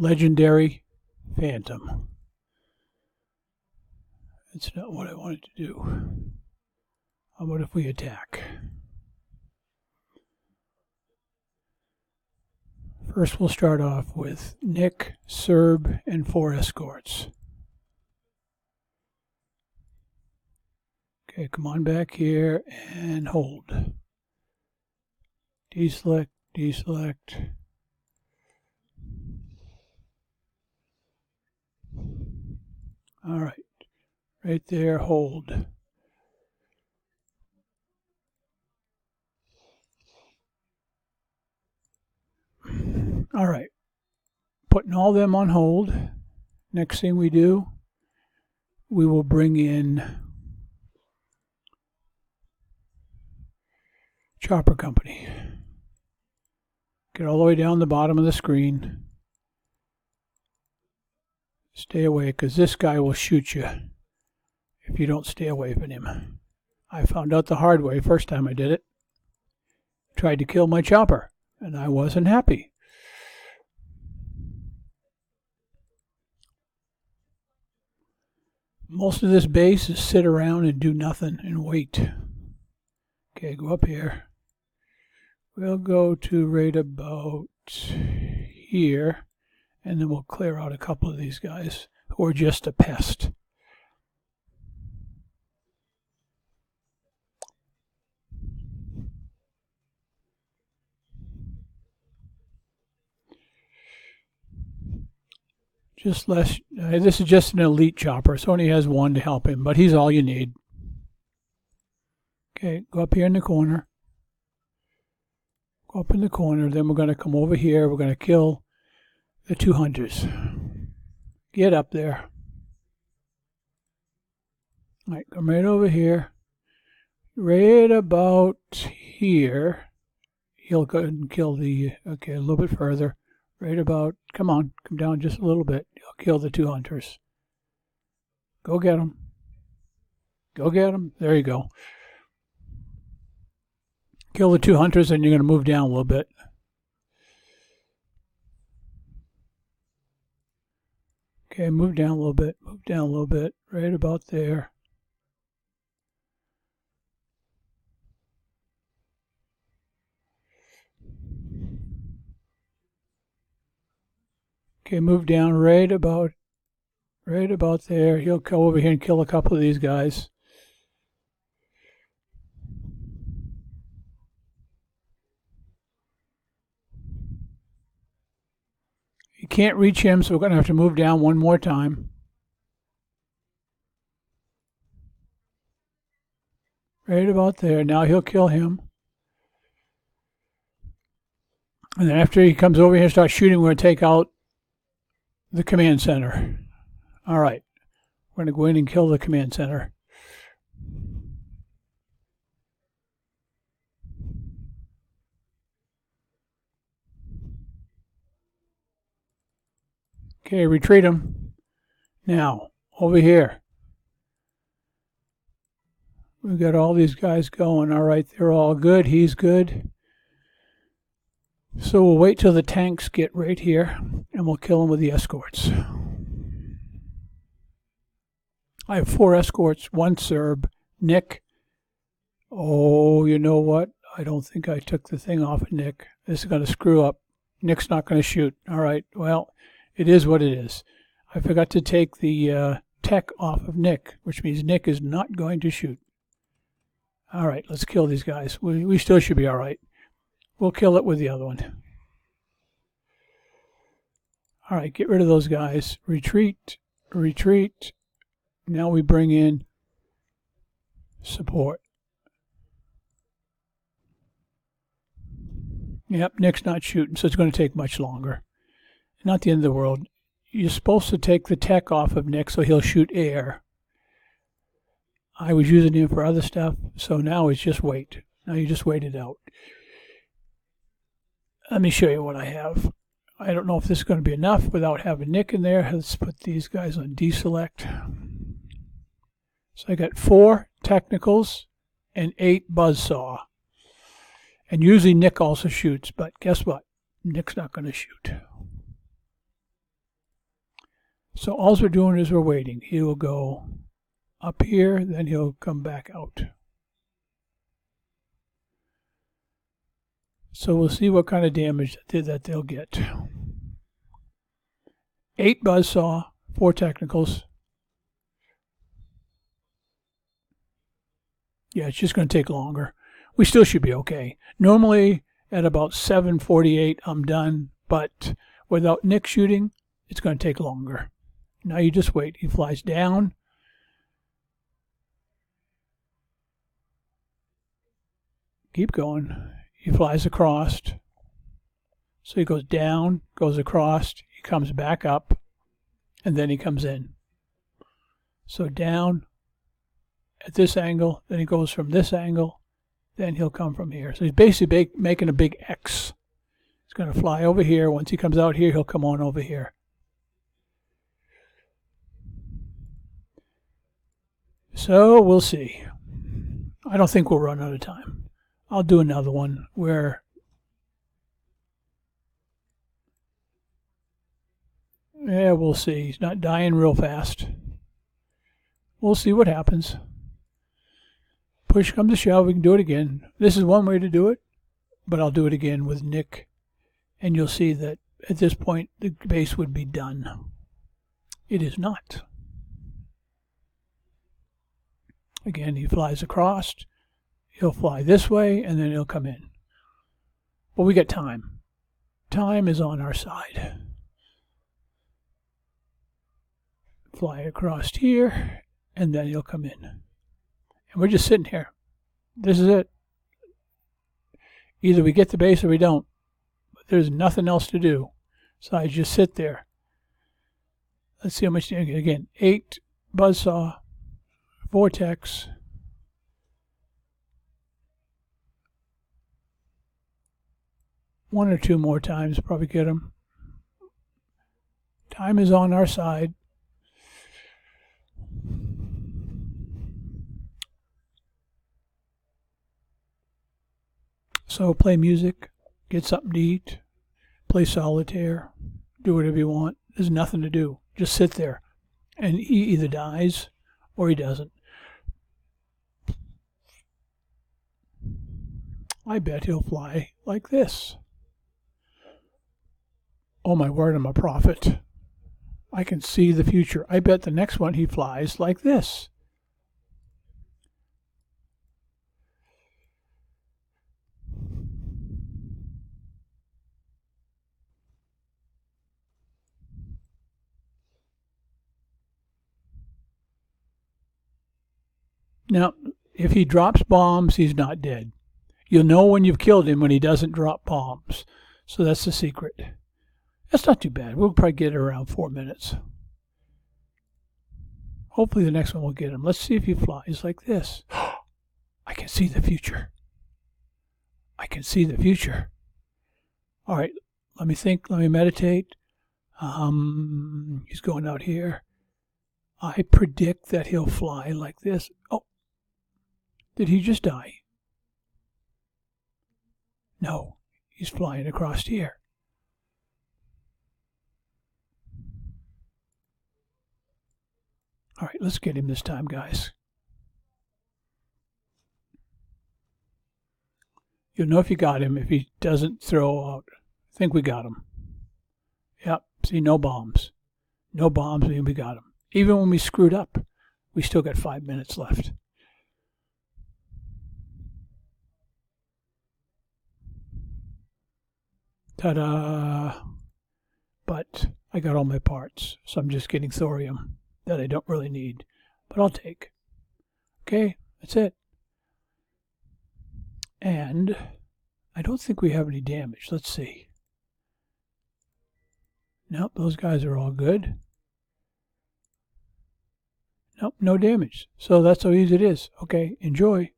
Legendary Phantom. That's not what I wanted to do. How about if we attack? First we'll start off with Nick, Serb, and 4 escorts. Okay, come on back here and hold. Deselect, deselect. All right, right there, hold. All right, putting all them on hold. Next thing we do, we will bring in Chopper Company. Get all the way down the bottom of the screen. Stay away, because this guy will shoot you if you don't stay away from him. I found out the hard way first time I did it. Tried to kill my chopper, and I wasn't happy. Most of this base is sit around and do nothing and wait. Okay, go up here. We'll go to right about here, and then we'll clear out a couple of these guys who are just a pest. Just less. This is just an elite chopper, so only has 1 to help him, but he's all you need. Okay, go up here in the corner. Go up in the corner, then we're going to come over here. We're going to kill the 2 hunters. Get up there. All right, come right over here. Right about here. He'll go and kill the, okay, a little bit further. Right about, come on, come down just a little bit. He'll kill the 2 hunters. Go get them. Go get them. There you go. Kill the 2 hunters, and you're going to move down a little bit. Okay, move down a little bit. Move down a little bit. Right about there. Okay, move down right about there. He'll go over here and kill a couple of these guys. You can't reach him, so we're going to have to move down one more time. Right about there. Now he'll kill him. And then after he comes over here and starts shooting, we're going to take out the command center. All right. We're going to go in and kill the command center. Okay, retreat him. Now, over here. We've got all these guys going. All right, they're all good. He's good. So we'll wait till the tanks get right here, and we'll kill them with the escorts. I have 4 escorts, 1 Serb, Nick. Oh, you know what? I don't think I took the thing off of Nick. This is going to screw up. Nick's not going to shoot. All right, well, it is what it is. I forgot to take the tech off of Nick, which means Nick is not going to shoot. All right, let's kill these guys. We still should be all right. We'll kill it with the other one. All right, get rid of those guys. Retreat, retreat. Now we bring in support. Yep, Nick's not shooting, so it's going to take much longer. Not the end of the world. You're supposed to take the tech off of Nick so he'll shoot air. I was using him for other stuff, so now it's just wait. Now you just wait it out. Let me show you what I have. I don't know if this is going to be enough without having Nick in there. Let's put these guys on deselect. So I got 4 technicals and 8 buzzsaw. And usually Nick also shoots, but guess what? Nick's not going to shoot. So all we're doing is we're waiting. He will go up here, then he'll come back out. So we'll see what kind of damage that they'll get. 8 buzzsaw, 4 technicals. Yeah, it's just going to take longer. We still should be okay. Normally at about 7:48 I'm done, but without Nick shooting, it's going to take longer. Now you just wait. He flies down. Keep going. He flies across. So he goes down, goes across, he comes back up, and then he comes in. So down at this angle, then he goes from this angle, then he'll come from here. So he's basically making a big X. He's going to fly over here. Once he comes out here, he'll come on over here. So we'll see. I don't think we'll run out of time. I'll do another one where we'll see. He's not dying real fast. We'll see what happens. Push comes to shove, we can do it again. This is one way to do it, but I'll do it again with Nick, and you'll see that at this point the base would be done. It is not. Again, he flies across. He'll fly this way, and then he'll come in. But we got time. Time is on our side. Fly across here, and then he'll come in. And we're just sitting here. This is it. Either we get the base or we don't. But there's nothing else to do. So I just sit there. Let's see how much. Again, 8 buzzsaw, vortex. One or two more times, probably get him. Time is on our side. So play music, get something to eat, play solitaire, do whatever you want. There's nothing to do. Just sit there. And he either dies or he doesn't. I bet he'll fly like this. Oh my word, I'm a prophet. I can see the future. I bet the next one he flies like this. Now, if he drops bombs, he's not dead. You'll know when you've killed him when he doesn't drop bombs. So that's the secret. That's not too bad. We'll probably get it around 4 minutes. Hopefully the next one will get him. Let's see if he flies like this. I can see the future. I can see the future. All right, let me think. Let me meditate. He's going out here. I predict that he'll fly like this. Oh, did he just die? No, he's flying across here. All right, let's get him this time, guys. You'll know if you got him if he doesn't throw out. I think we got him. Yep, see, no bombs. No bombs, and we got him. Even when we screwed up, we still got 5 minutes left. Ta-da! But I got all my parts, so I'm just getting thorium that I don't really need, but I'll take. Okay, that's it. And I don't think we have any damage. Let's see. Nope, those guys are all good. Nope, no damage. So that's how easy it is. Okay, enjoy.